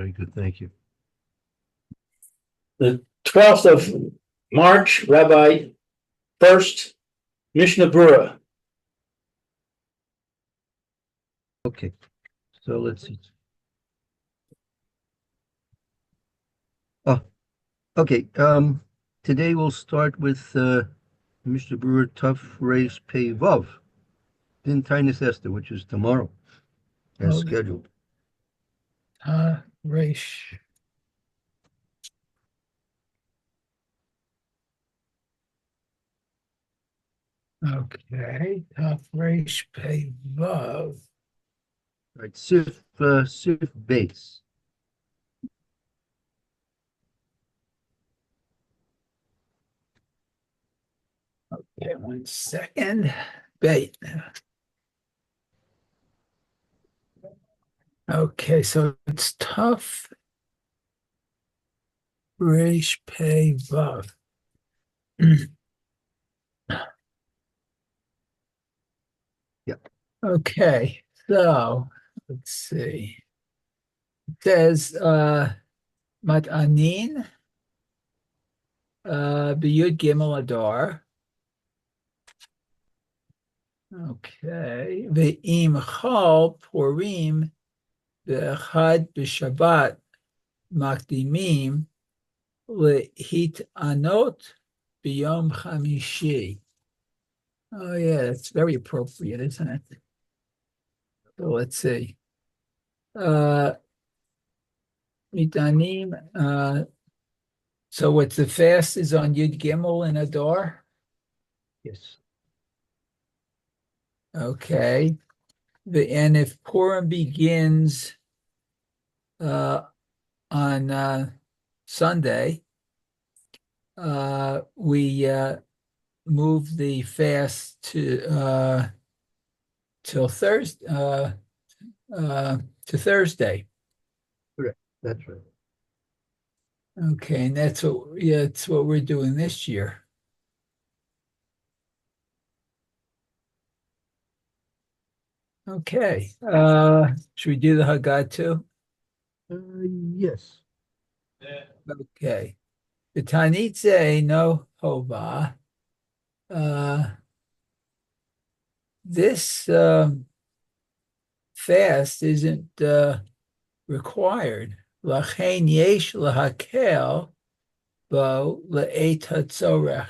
Very good. Thank you. The 12th of March, Rabbi Furst, Mishna Berura. Okay. So let's see. Oh, okay. Today we'll start with Mr. Brewer Tough Race Pay Vav, Din Tainis Esther, which is tomorrow, as Oh, scheduled. Reish. Okay, Tough Reish Pei Vav. Right. Sif base. Okay, 1 second. Bait. Okay, so it's Tough Reish Pei Vav. Yeah. Okay, so let's see. It says Matanin Biyud Gimel Adar. Okay. Ve'im Chal Purim Be'echad B'Shabbat Makdimim Lehit Anot B'Yom Chamishi. Oh yeah, that's very appropriate, isn't it? So let's see. Mitanim. So what's the fast is on Yud Gimel and Adar? Yes. Okay. And if Purim begins on Sunday, we move the fast to till Thursday to Thursday. Correct. That's right. Okay, and that's what we're doing this year. Okay. Should we do the Haggadah too? Yes. Okay. The Tanitze no Hova. This fast isn't required. Lachein yesh lahakel bo le'et hatzorech.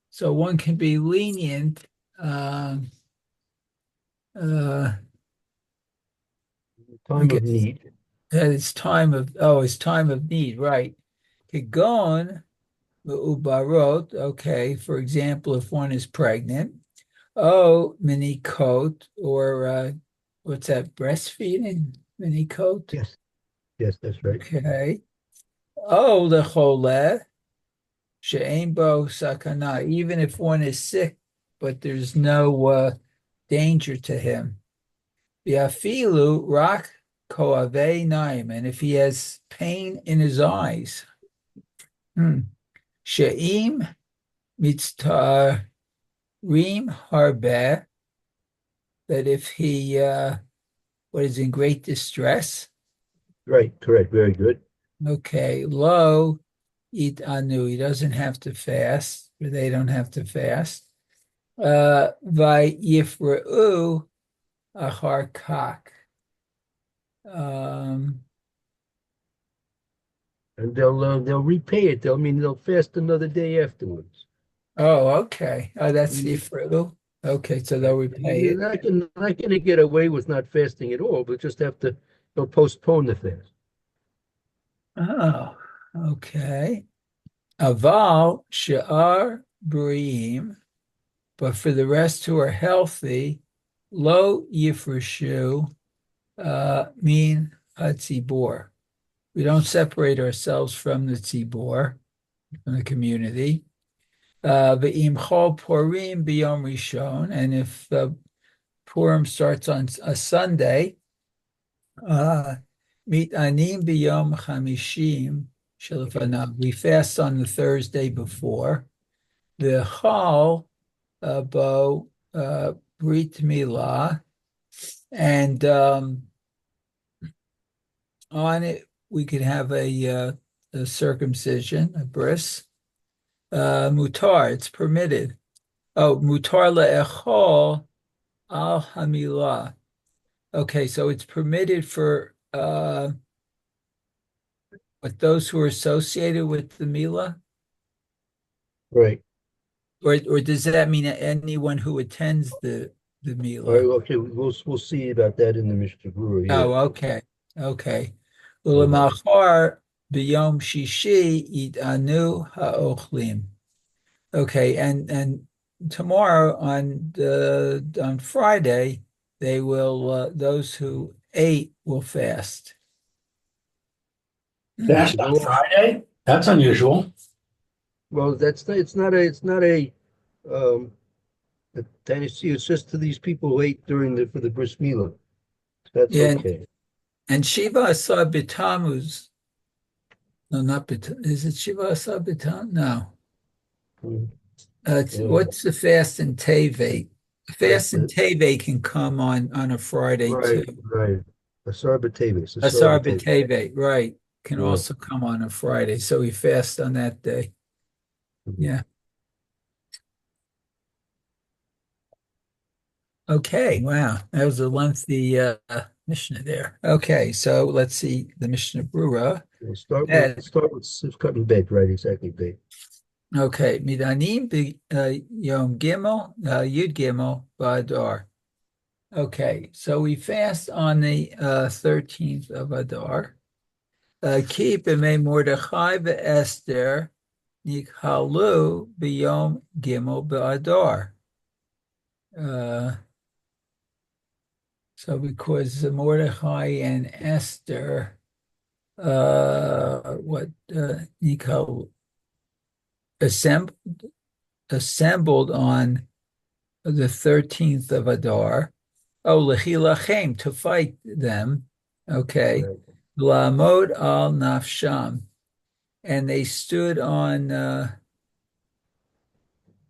So one can be lenient Time Okay. of need. at its time of need, right? Kigon ubarot. Okay, for example, if one is pregnant, mini coat or what's that? Breastfeeding mini coat. Yes. Yes, that's right. Okay. Oh, lechole she'ein bo sakana. Even if one is sick, but there's no danger to him. Yafilu rak koave naim, and if he has pain in his eyes, she'im mitztarim harbe, that if he what is in great distress, Right. Correct. Very good. okay, lo eat anu, he doesn't have to fast, or they don't have to fast. Vai yifra'u achar kak. And they'll repay it. They'll fast another day afterwards. Oh, okay. Oh, that's Mhm. Yifru. Okay, so they'll repay You're it. not going to get away with not fasting at all, but just have to they'll postpone the fast. Oh, okay. Aval she'ar briim, but for the rest who are healthy, lo yifreshu mean hatzibor. We don't separate ourselves from the tzibor, from the community. Ve'im chol Purim biyom rishon, and if Purim starts on a Sunday, meet anim biyom chamishim shelafanav. We fast on the Thursday before. The chal bo brit milah, and on it we could have a circumcision, a bris. Mutar, it's permitted. Oh, mutar le'echol al hamilah. Okay, so it's permitted for but those who are associated with the Mila, Right. or does that mean anyone who attends the All right. Mila? Okay. We'll see about that in the Mishnah Berurah here. Oh, okay, okay. Uh, Ulamachar b'yom shishi idanu ha'ochlim. Okay, and tomorrow on Friday they will those who ate will fast. Fast on Friday? That's unusual. well, that's not. It's not a um a dynasty. It's just to these people who ate during the for the bris milah. That's Yeah, okay. and Shiva Asar B'Tammuz. No, not B'Tammuz. Is it Shiva Asar B'Tammuz? No. Mm, What's the fast in Tevet? that's Fast in it. Tevet can come on a Friday too. Right. Right. Asar b'teves. Asar Asar b'teves. B'Tevet, right, can Yeah. also come on a Friday. So we fast on that day. Mhm. Yeah. Okay. Wow. That was a lengthy Mishnah there. Okay. So let's see the Mishnah Brura. We'll start. We'll Bet. start with Sifkat and Bet. Right. Exactly. Bet. Okay. Midanim Yom Gimel Yud Gimel Badar. Okay. So we fast on the 13th of Adar. Keep b'mei Mordechai ve'Esther nikhalu b'yom Gimel b'Adar. So because Mordechai and Esther, Nico assembled on the 13th of Adar. Oh, lechilachem, to fight them. Okay. Right. La'amod al nafsham. And they stood on,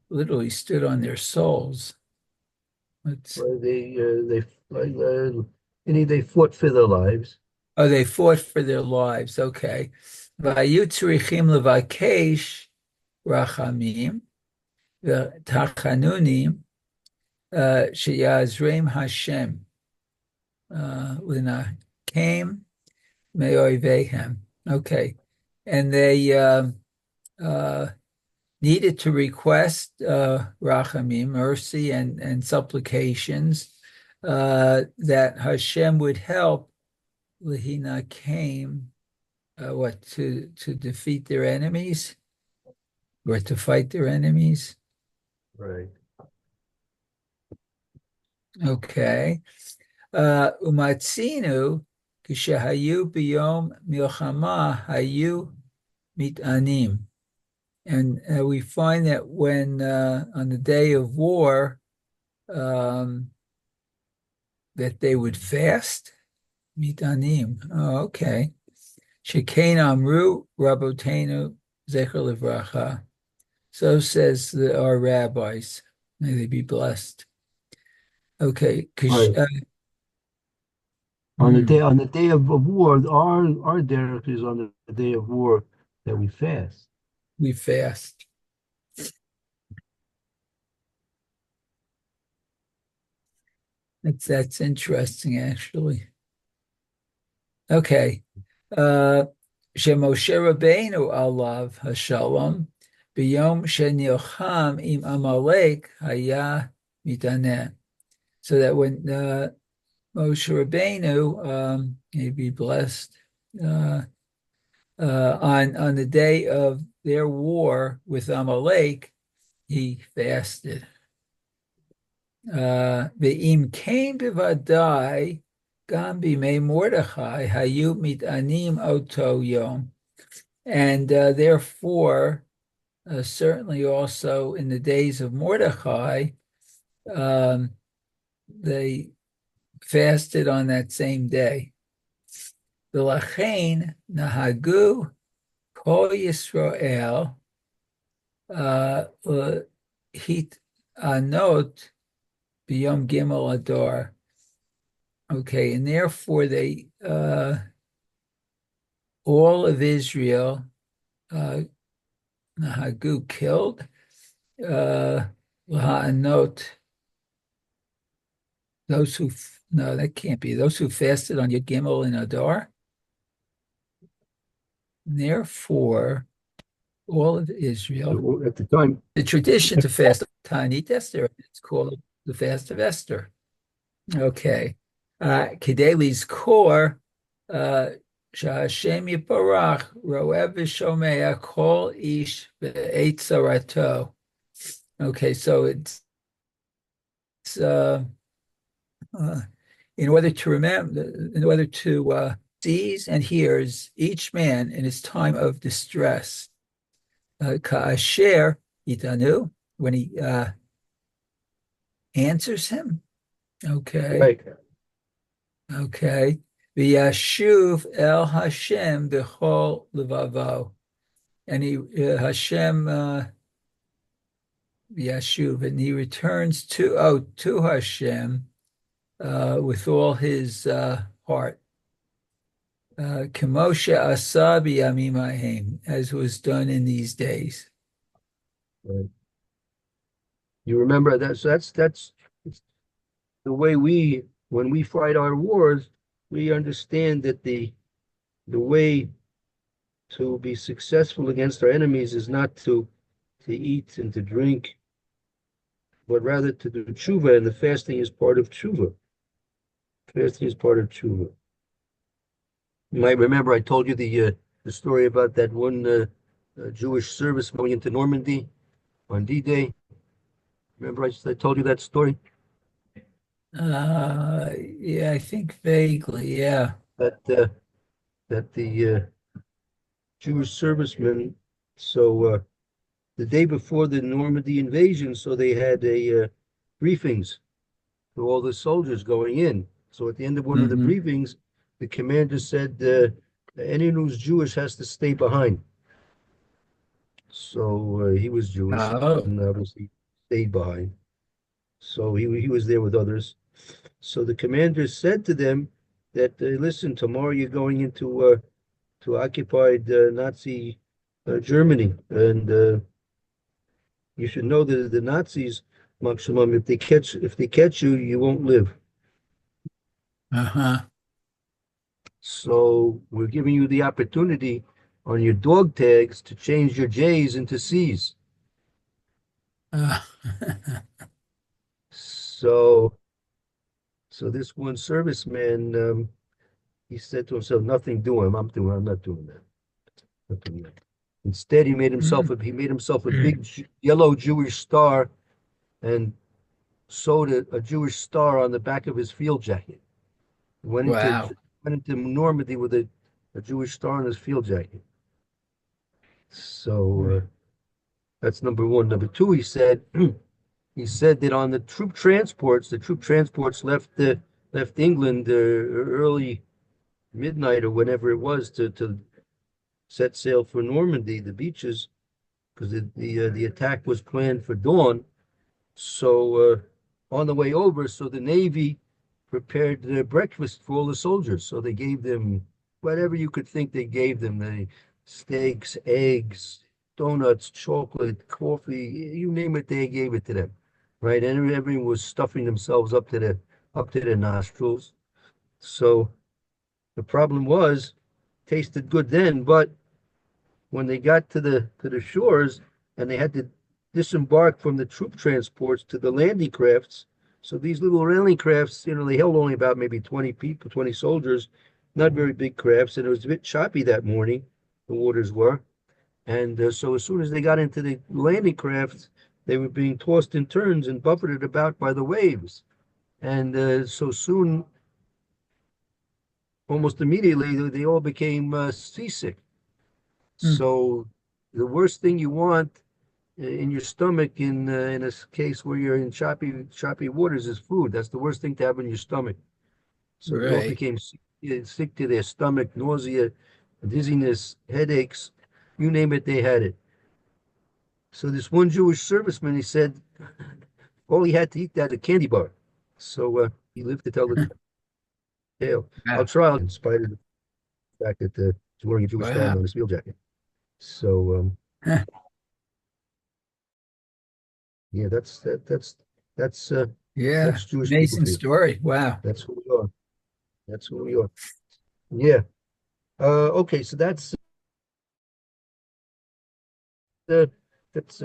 literally stood on their souls. Let's, Well, they fought for their lives. oh, they fought for their lives. Okay. Vayu tzrichim levakesh rachamim. The Tachanunim Sheyazrim Hashem Lina came Meoivehem. Okay, and they uh, needed to request Rachamim, mercy and supplications that Hashem would help Lihina came what to defeat their enemies or to fight their enemies. Right. Okay. Umatzinu kishahayu biyom milchama hayu mitanim. And we find that when on the day of war, that they would fast mitanim. Oh, okay. Shekain amru rabotenu zecher livracha. So says our rabbis. May they be blessed. Okay. Right. On the day of war, our derech is on the day of war that we fast. We fast. That's interesting, actually. Okay. Shemoshe Rabbeinu alav hashalom b'yom shenilcham im Amalek haya mitaneh. So that when Moshe Rabbeinu, may be blessed, on the day of their war with Amalek, he fasted. Ve'im came b'vadai gam b'mei Mordechai hayu mitanim oto yom. And therefore, certainly also in the days of Mordechai, they fasted on that same day. V'lachein nahagu kol Yisrael hit anot b'yom gimel adar. Okay, and therefore they all of Israel, uh, Nahagu killed, Lahanot, no, that can't be, those who fasted on Yud Gimel and Adar. Therefore, all of Israel, So at the time, the tradition to fast on Ta'anit Esther, it's called the fast of Esther. Okay. Kedeli's core, Sha'Hashem Yiparach, Roev V'Shomea, Kol Ish Ve'et Tzarato. Okay, so it's in order to remember, in order to sees and hears each man in his time of distress. Ka'asher Yitanu, when he answers him. Okay. right. Okay. V'yashuv el Hashem b'chol levavo. And he, Hashem, Yashuv, and he returns to Hashem with all his heart. Kemoshe asa b'yamim ha'em, as was done in these days. Right. You remember that? So that's the way when we fight our wars, we understand that the way to be successful against our enemies is not to eat and to drink, but rather to do tshuva, and the fasting is part of tshuva. Fasting is part of tshuva. You might remember I told you the story about that one Jewish service going into Normandy on D-Day. Remember I told you that story? Yeah, I think vaguely, yeah. That the Jewish servicemen, so the day before the Normandy invasion, so they had a briefings for all the soldiers going in. So at the end of one of the Mhm. briefings, the commander said, anyone who's Jewish has to stay behind. So he was Jewish Oh, and obviously stayed behind. So he was there with others. So the commander said to them that, listen, tomorrow you're going into to occupied Nazi Germany, and you should know that the Nazis, Maximum, if they catch you, you won't live. uh-huh. So we're giving you the opportunity on your dog tags to change your J's into C's. Uh, So this one serviceman, he said to himself, "Nothing doing. I'm not doing that. Not doing that." Instead, he made himself a big yellow Jewish star and sewed a Jewish star on the back of his field jacket. Went into wow. went into Normandy with a Jewish star on his field jacket. So that's number one. Number two, he said he said that on the troop transports left England early midnight or whenever it was to set sail for Normandy, the beaches, because the attack was planned for dawn. So on the way over, so the Navy prepared their breakfast for all the soldiers. So they gave them whatever you could think they gave them, the steaks, eggs, donuts, chocolate, coffee, you name it, they gave it to them. Right. And everyone was stuffing themselves up to their nostrils. So the problem was tasted good then, but when they got to the shores and they had to disembark from the troop transports to the landing crafts. So these little landing crafts, they held only about maybe 20 people, 20 soldiers, not very big crafts, and it was a bit choppy that morning, the waters were. And so as soon as they got into the landing crafts, they were being tossed in turns and buffeted about by the waves. And so soon, almost immediately, they all became seasick. Hmm. So the worst thing you want in your stomach in a case where you're in choppy waters is food. That's the worst thing to have in your stomach. So they all Right. became sick to their stomach, nausea, dizziness, headaches, you name it, they had it. So this one Jewish serviceman, he said, all he had to eat that a candy bar. So he lived to tell the tale. I'll Wow. try in spite of the fact that He's wearing a Jewish flag Wow. on his field jacket. So Huh. yeah, that's Yeah. that's Jewish people Amazing for you. story. Wow. That's who we are. That's who we are. Yeah. Okay, so uh, that's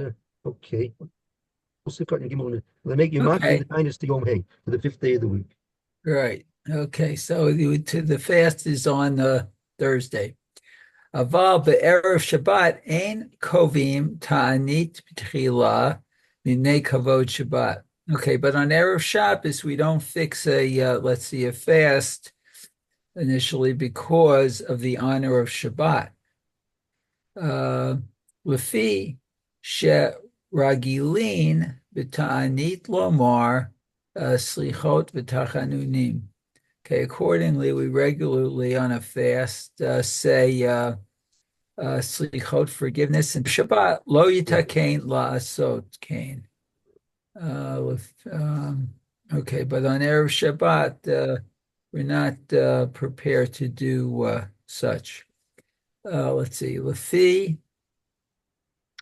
okay. They make you makin Okay. the dynasty Yom Hey for the fifth day of the week. Right. Okay. So the fast is on Thursday. Aval be'erev Shabbat ein kovim ta'anit b'tchila minei kavod Shabbat. Okay, but on erev Shabbos we don't fix let's see, a fast initially because of the honor of Shabbat. Lefi she ragilin b'ta'anit lomar slichot v'tachanunim. Okay, accordingly, we regularly on a fast say slichot, forgiveness, and Shabbat lo Right. yitakein la'asot kain. Okay, but on erev Shabbat, we're not prepared to do such. Let's see, lefi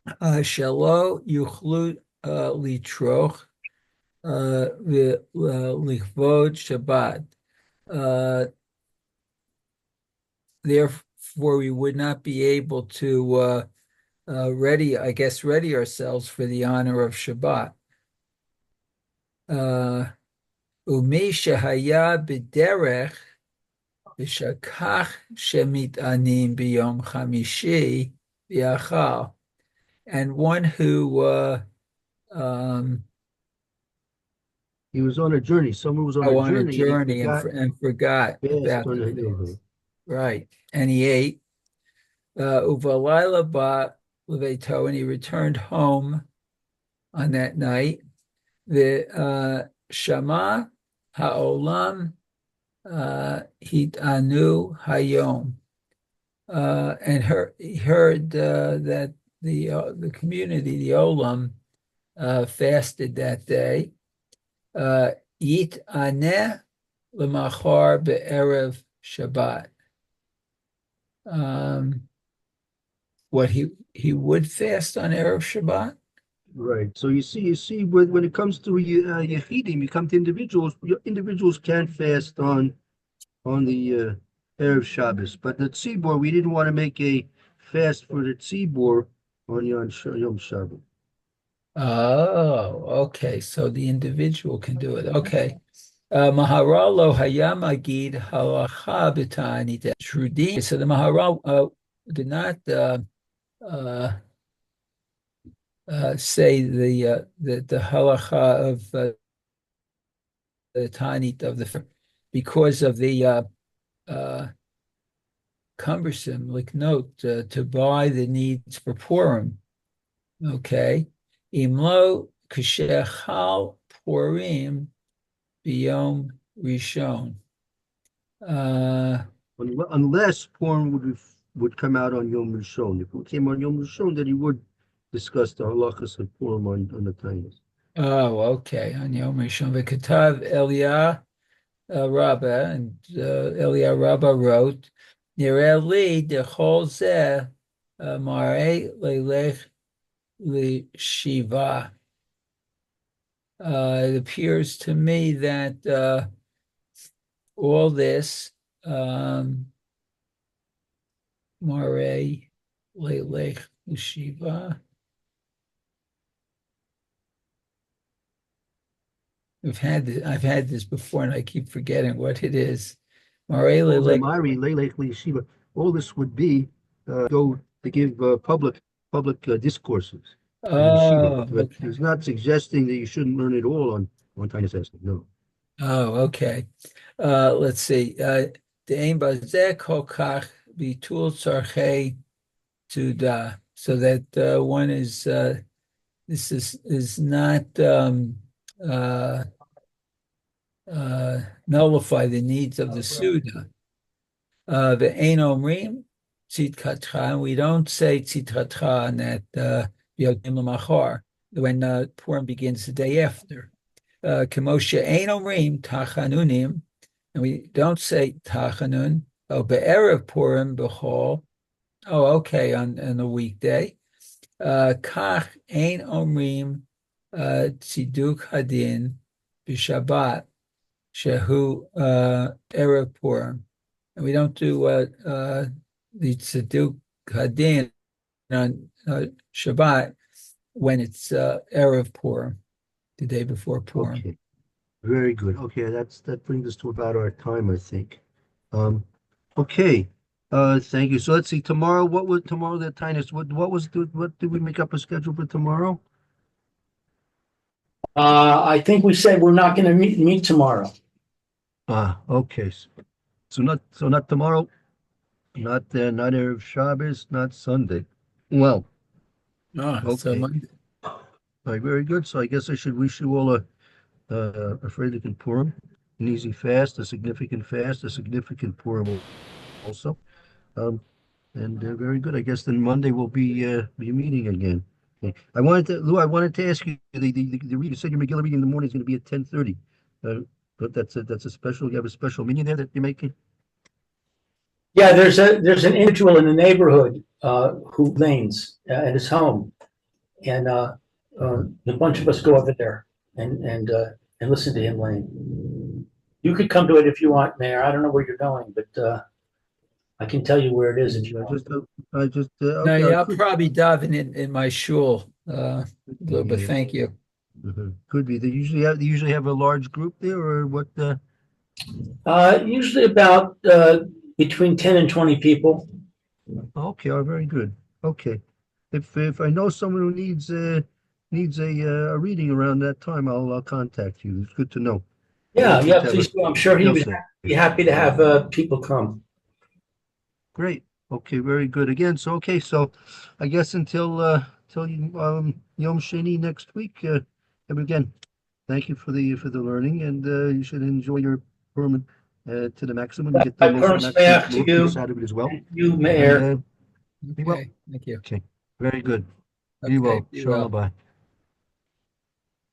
shelo yuchlu litroch lichvod Shabbat. Uh, Therefore, we would not be able to ready ourselves for the honor of Shabbat. Umi shehaya b'derech v'shakach shemit'anim b'yom chamishi v'yachal. And one who um, He was on a journey. Someone was on a on a journey and he journey forgot and forgot fast about on the the Yom fast. Hey. Right. And he ate. Uvalayla ba leveto, and he returned home on that night. The Shama Ha'olam Hitanu Hayom, and he heard that the community, the Olam, fasted that day. Yit Aneh L'machar be'erev Shabbat. Um, what he would fast on erev Shabbat. Right. So you see, when it comes to Yechidim, you come to individuals. Individuals can't fast on the Erev Shabbos, but the Tzibor, we didn't want to make a fast for the Tzibor on Yom Shabbos. Oh, okay. So the individual can do it. Okay. Maharal lo haya magid halacha b'ta'anit trudim. So the Maharal did not uh, say the halacha of the ta'anit of the because of the uh, cumbersome, like note to buy the needs for Purim. Okay. Imlo kshechal Purim biyom rishon. Uh, Unless Purim would come out on Yom Rishon. If it came on Yom Rishon, then he would discuss the halachas of Purim on the Tainis. okay. On Yom Rishon v'katav Eliah Rabbah, and Eliah Rabbah wrote, Nireh li dechol zeh marei leilech l'shiva. It appears to me that all this Marei Leilech Ushiva. I've had this before, and I keep forgetting what it is. Marei All the Leilech. Mari, Lelech, Yeshiva, all this would be go to give public discourses in yeshiva, Oh, but okay. he's not suggesting that you shouldn't learn it all on Tainis Esther. No. Oh, okay. Let's see. De'ein bazeh kol kach bitul tzarchei tuda. So that one is this is not nullify the needs of the Suda. The Ein Omrim Tzidkatcha, and we don't say Tzidkatcha on that Yom Lamachar when Purim begins the day after. Kemoshe Ein Omrim Tachanunim, and we don't say Tachanun Oh, be'erev Purim b'chol. Oh, okay, on a weekday. Kach ein omrim tziduk hadin b'Shabbat shehu erev Purim. And we don't do the tziduk hadin on Shabbat when it's erev Purim, the day before Purim. Okay, very good. Okay, that brings us to about our time, I think. Um, okay. Thank you. So let's see. Tomorrow, what was tomorrow? That Tinus. What did we make up a schedule for tomorrow? I think we said we're not going to meet tomorrow. Okay. So not tomorrow. Not Erev Shabbos. Not Sunday. Well, So okay. Monday. All right, very good. So I guess I should wish you all a Friedrich Purim, an easy fast, a significant Purim also. Um, and very good. I guess then Monday we'll be meeting again. Okay. Lou, I wanted to ask you the read. You said your Megillah reading in the morning is going to be at 10:30. Uh, but that's a special. You have a special meeting there that you're making. Yeah, there's an individual in the neighborhood who lanes at his home, and a bunch of us go over there and listen to him lane. You could come to it if you want, Mayor. I don't know where you're going, but I can tell you where it is if you I want. just I just No, okay. yeah, I'll Could probably dive in my shul. Lou, but be. thank you. Could be. They usually have a large group there, or what? Usually about between 10 and 20 people. Okay, very good. Okay, if I know someone who needs a reading around that time, I'll contact you. It's good to know. Yeah, Always good yeah, to have a please do. I'm sure he skill would set. be happy to have people come. Great. Okay, very good. Again, so I guess until you Yom Sheni next week. And again, thank you for the learning, and you should enjoy your Purim to the maximum and get the My most Purim maximum Sameach to use you out of it as well. and you, And Mayor. be well. Okay, thank you. Okay, very good. Be Okay, well. be Shalom. well. Bye.